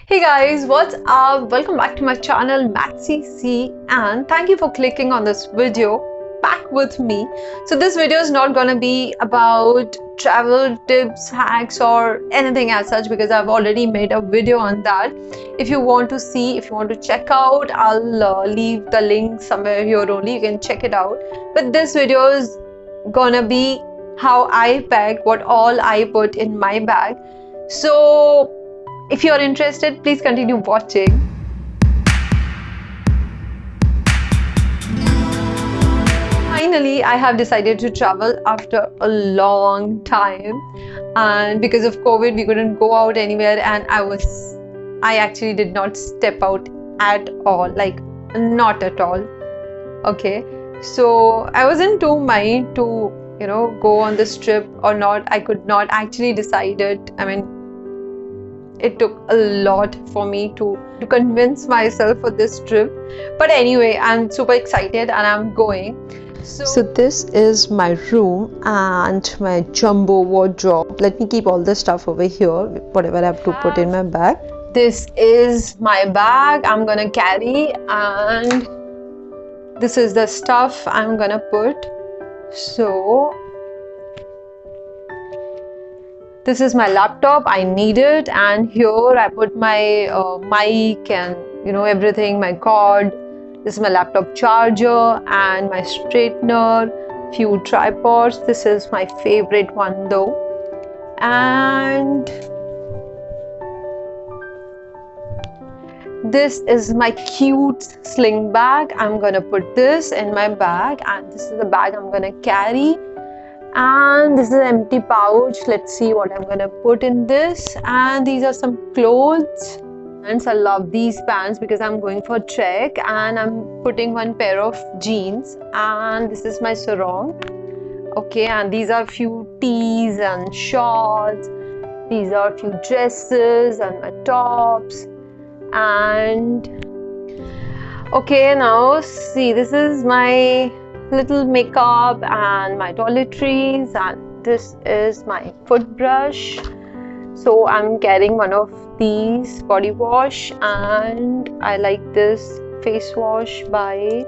Hey guys, what's up? Welcome back to my channel madsy, and thank you for clicking on this video back with me. So this video is not gonna be about travel tips, hacks or anything as such because I've already made a video on that. If you want to see, if you want to check out, I'll leave the link somewhere here only. You can check it out. But this video is gonna be how I pack, what all I put in my bag. So if you are interested, please continue watching. Finally, I have decided to travel after a long time, and because of COVID, we couldn't go out anywhere, and I actually did not step out at all, like not at all. Okay, so I was in two mind to go on this trip or not. I could not actually decide it. It took a lot for me to convince myself for this trip, but anyway, I'm super excited and I'm going. So this is my room and my jumbo wardrobe. Let me keep all the stuff over here, whatever I have to put in my bag. This is my bag I'm gonna carry, and this is the stuff I'm gonna put. So this is my laptop, I need it, and here I put my mic and everything, my cord. This is my laptop charger and my straightener, few tripods. This is my favorite one though. And this is my cute sling bag. I'm gonna put this in my bag, and this is the bag I'm gonna carry. And this is an empty pouch. Let's see what I'm gonna put in this. And these are some clothes. And I love these pants because I'm going for a trek, and I'm putting one pair of jeans. And this is my sarong. Okay, and these are few tees and shorts. These are few dresses and my tops. And okay, now see, this is my little makeup and my toiletries, and this is my foot brush. So I'm carrying one of these body wash, and I like this face wash by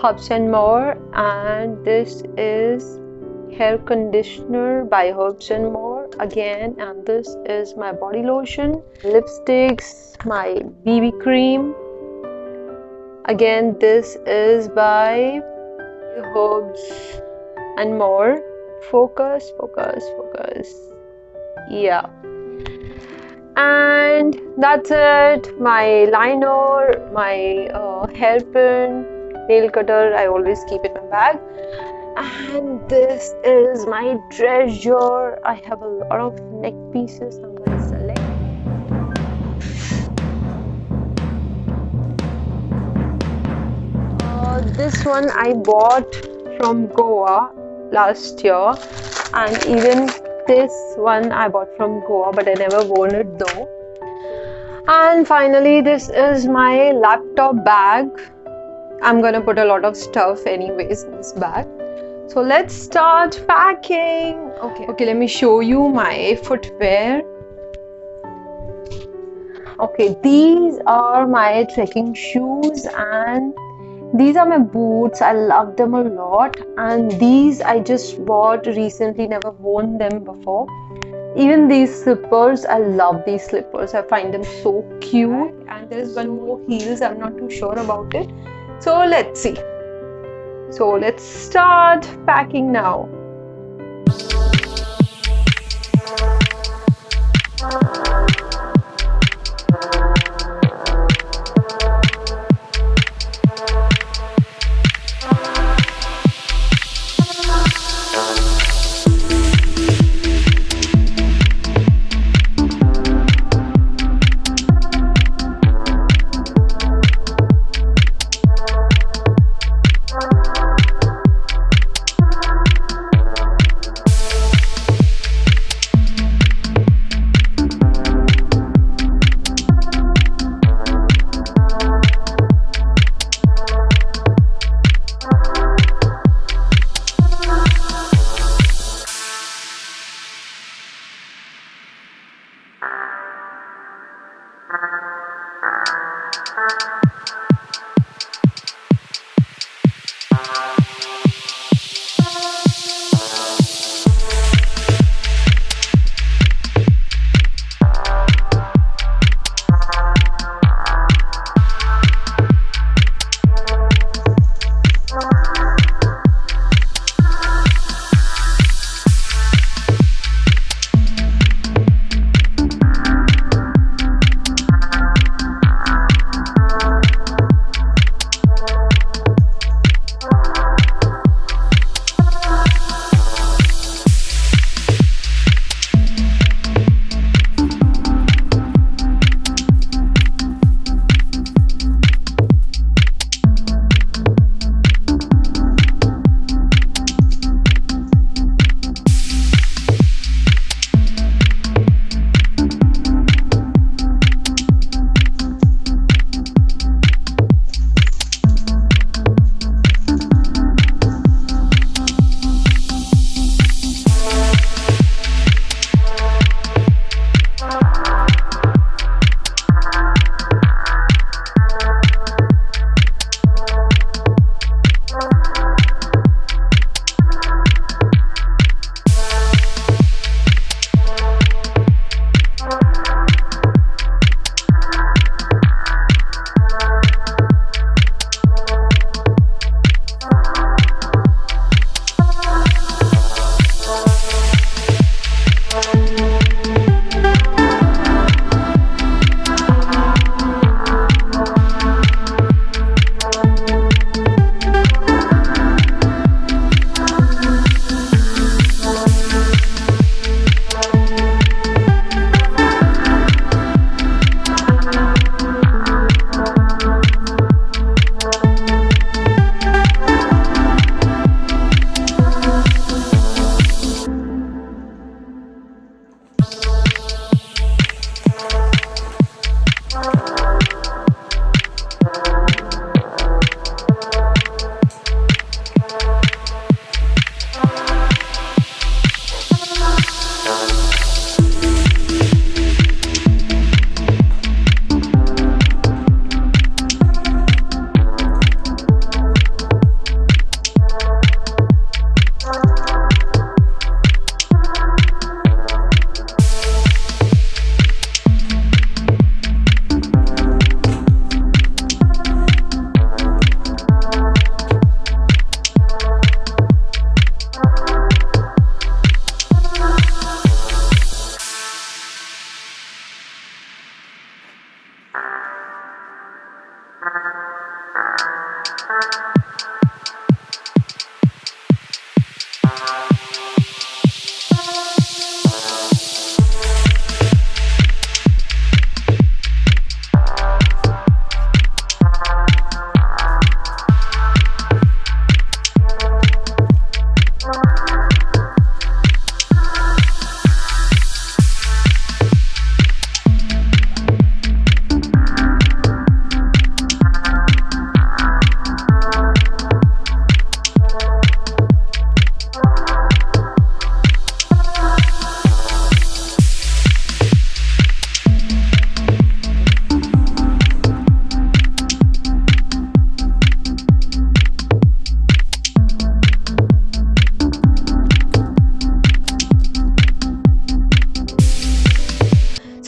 Herbs and More, and this is hair conditioner by Herbs and More again, and this is my body lotion, lipsticks, my BB cream. Again, this is by Herbs and More. Focus. Yeah, and that's it. My liner, my hairpin, nail cutter, I always keep it in my bag. And this is my treasure. I have a lot of neck pieces I'm going to select. This one I bought from Goa last year, and even this one I bought from Goa, but I never worn it though. And finally, this is my laptop bag. I'm gonna put a lot of stuff anyways in this bag. So let's start packing. Okay, let me show you my footwear. Okay, these are my trekking shoes, and these are my boots. I love them a lot, and these I just bought recently, never worn them before. Even these slippers, I love these slippers. I find them so cute. And there is one more heels, I'm not too sure about it. So let's see. So let's start packing now.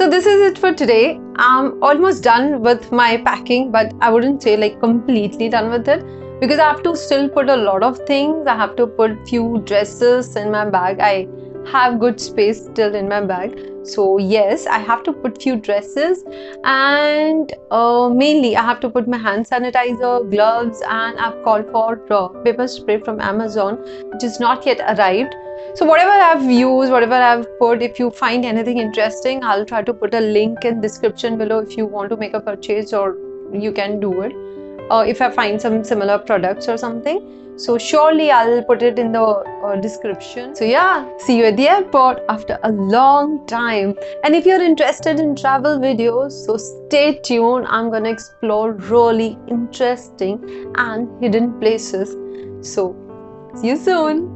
So this is it for today. I'm almost done with my packing, but I wouldn't say like completely done with it because I have to still put a lot of things. I have to put few dresses in my bag. I have good space still in my bag. So yes, I have to put few dresses, and mainly I have to put my hand sanitizer, gloves, and I've called for paper spray from Amazon, which is not yet arrived. So whatever I've used, whatever I've put, if you find anything interesting, I'll try to put a link in description below if you want to make a purchase, or you can do it if I find some similar products or something. So surely I'll put it in the description. So yeah, see you at the airport after a long time. And if you're interested in travel videos, so stay tuned. I'm gonna explore really interesting and hidden places. So see you soon.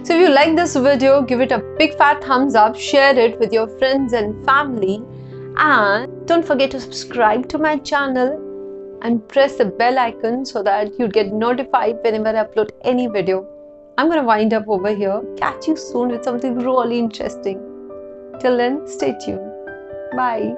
So if you like this video, give it a big fat thumbs up, share it with your friends and family, And don't forget to subscribe to my channel and press the bell icon so that you get notified whenever I upload any video. I'm gonna wind up over here. Catch you soon with something really interesting. Till then, stay tuned. Bye.